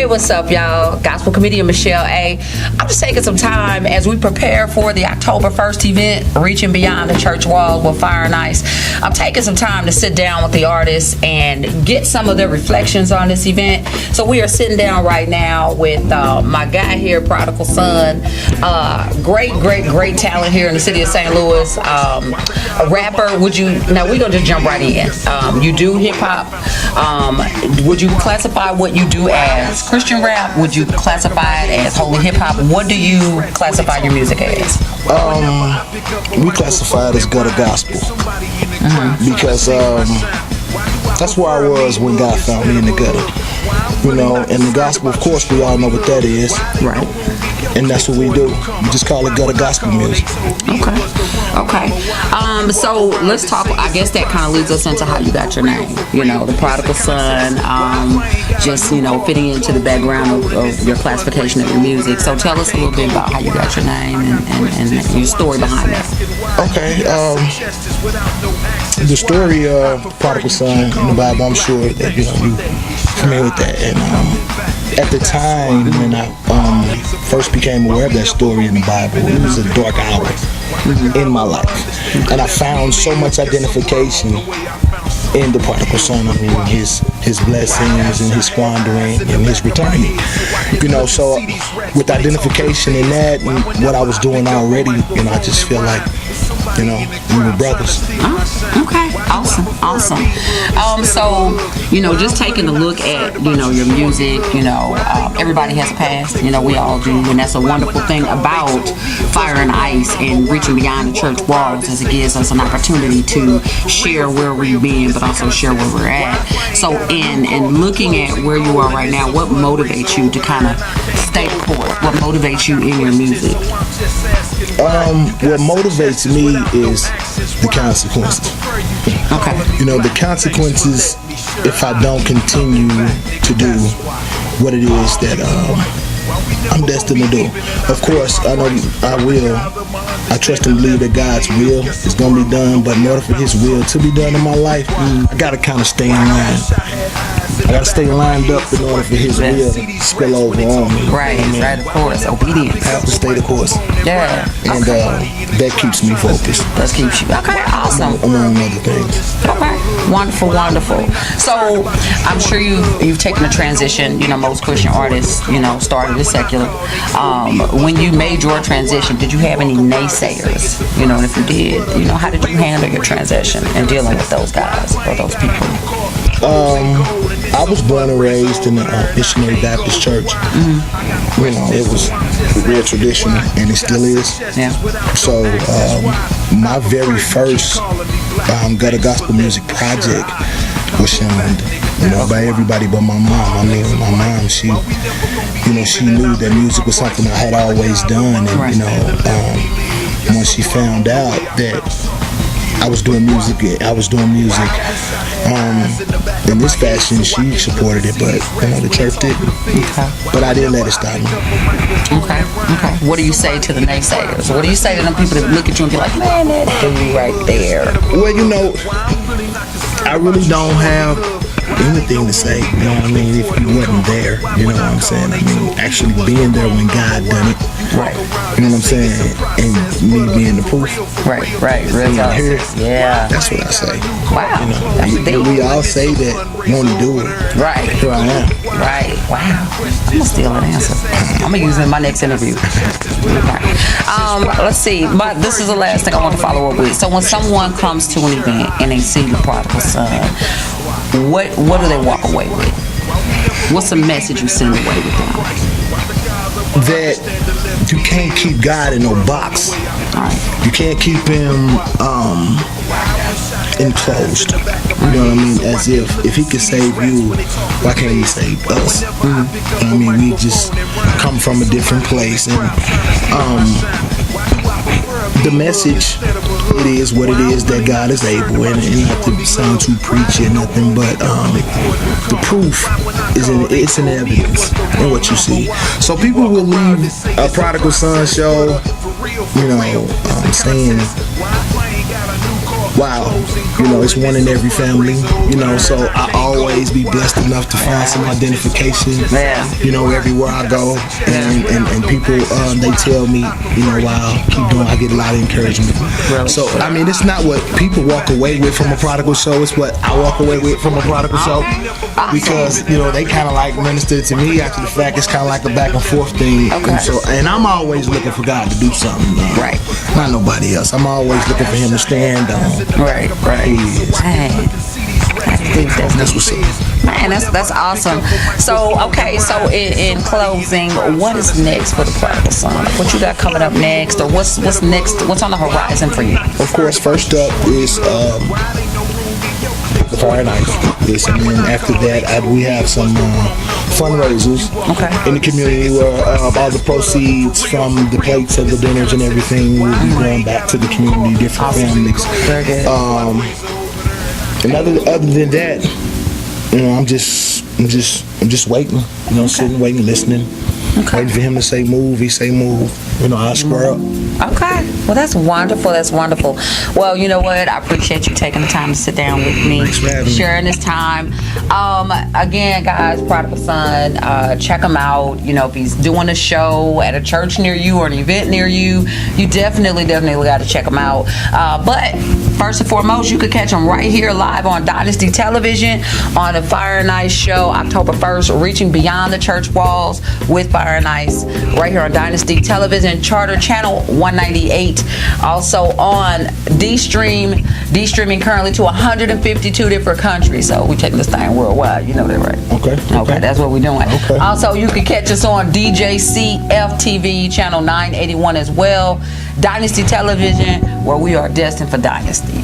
Hey, what's up, y'all? Gospel comedian Michelle Aaye. I'm just taking some time as we prepare for the October 1st event, Reaching Beyond the Church Walls with Fire and Ice. I'm taking some time to sit down with the artists and get some of their reflections on this event. So we are sitting down right now with my guy here, Prodigal Son. Great talent here in the city of St. Louis. A rapper. Now we're going to just jump right in. You do hip hop. Would you classify what you do as Christian rap? Would you classify it as holy hip hop? What do you classify your music as? We classify it as gutter gospel because that's where I was when God found me in the gutter. You know, and the gospel, of course, we all know what that is. Right. And that's what we do. We just call it gutter gospel music. Okay. So let's talk. I guess that kind of leads us into how you got your name. You know, the Prodigal Son. Just fitting into the background of your classification of your music. So tell us a little bit about how you got your name and your story behind that. Okay. The story of Prodigal Son in the Bible, I'm sure that you familiar with that. And at the time when I first became aware of that story in the Bible, it was a dark hour in my life, and I found so much identification in the Prodigal Son. I mean, his blessings and his squandering and his returning. So with identification in that and what I was doing already, I just feel like, we were brothers. Oh, okay, awesome. So, just taking a look at, your music, everybody has a past, we all do, and that's a wonderful thing about Fire and Ice and Reaching Beyond the Church Walls, as it gives us an opportunity to share where we've been, but also share where we're at. So, in looking at where you are right now, what motivates you to kind of stay the course? What motivates you in your music? What motivates me is the consequences. Okay. The consequences if I don't continue to do what it is that I'm destined to do. Of course, I know I will. I trust and believe that God's will is going to be done, but in order for His will to be done in my life, I got to kind of stay in line. I gotta stay lined up in order for His will to spill over on me. Right, of course. Obedience. I have to stay the course. Yeah. And that keeps me focused. That keeps you. Okay, awesome. Among other things. Okay. Wonderful. So I'm sure you've taken a transition. Most Christian artists, started as secular. When you made your transition, did you have any naysayers? And if you did, how did you handle your transition and dealing with those guys or those people? I was born and raised in a missionary Baptist church. It was real traditional, and it still is. Yeah. So my very first gutter gospel music project was shunned, by everybody but my mom. I mean, my mom, she knew that music was something I had always done, and once she found out that I was doing music in this fashion, she supported it, but the church didn't. Okay. But I didn't let it stop me. Okay. What do you say to the naysayers? What do you say to them people that look at you and be like, man, that dude right there? Well, I really don't have anything to say, if you wasn't there, actually being there when God done it. Right. You know what I'm saying? And me being the proof. Right. Real talk. Here, yeah. That's what I say. Wow. We all say that we want to do it. Right. Here I am. Right. Wow. I'm gonna steal an answer. I'm gonna use it in my next interview. Okay. Let's see. But this is the last thing I want to follow up with. So when someone comes to an event and they see the Prodigal Son, what do they walk away with? What's the message you send away with them? That you can't keep God in no box. Right. You can't keep Him enclosed. You know what I mean? As if He could save you, why can't He save us? We just come from a different place, and the message, it is what it is, that God is able, and not to sound too preachy or nothing, but the proof is in evidence in what you see. So people will leave a Prodigal Son show, saying, wow, it's one in every family, so I always be blessed enough to find some identification, everywhere I go, and people, they tell me, wow, keep doing, I get a lot of encouragement. Really? So, I mean, it's not what people walk away with from a prodigal show, it's what I walk away with from a prodigal show, because, they kind of like ministered to me after the fact. It's kind of like a back and forth thing, and I'm always looking for God to do something, right? Not nobody else. I'm always looking for Him to stand on. Right. He is. Man, That's what's up. Man, that's awesome. So, okay, so in closing, what is next for the prodigal son? What you got coming up next, or what's next? What's on the horizon for you? Of course, first up is the Fire Night. Yes, and then after that, we have some fundraisers in the community where all the proceeds from the plates of the dinners and everything will be going back to the community, different families. Very good. And other than that, I'm just waiting. Sitting, waiting, listening, waiting for him to say move. He say move. I square up. Okay. Well, that's wonderful. That's wonderful. Well, you know what? I appreciate you taking the time to sit down with me, sharing this time. Again, guys, Prodigal Son, check him out. If he's doing a show at a church near you or an event near you, you definitely got to check him out. But first and foremost, you could catch him right here live on Dynasty Television on the Fire and Ice show, October 1st, Reaching Beyond the Church Walls with Fire and Ice, right here on Dynasty Television, Charter Channel 198. Also on D-Streaming currently to 152 different countries. So we're taking this thing worldwide. You know that, right? Okay, that's what we're doing. Okay. Also, you can catch us on DJCF TV channel 981 as well. Dynasty Television, where we are destined for dynasty.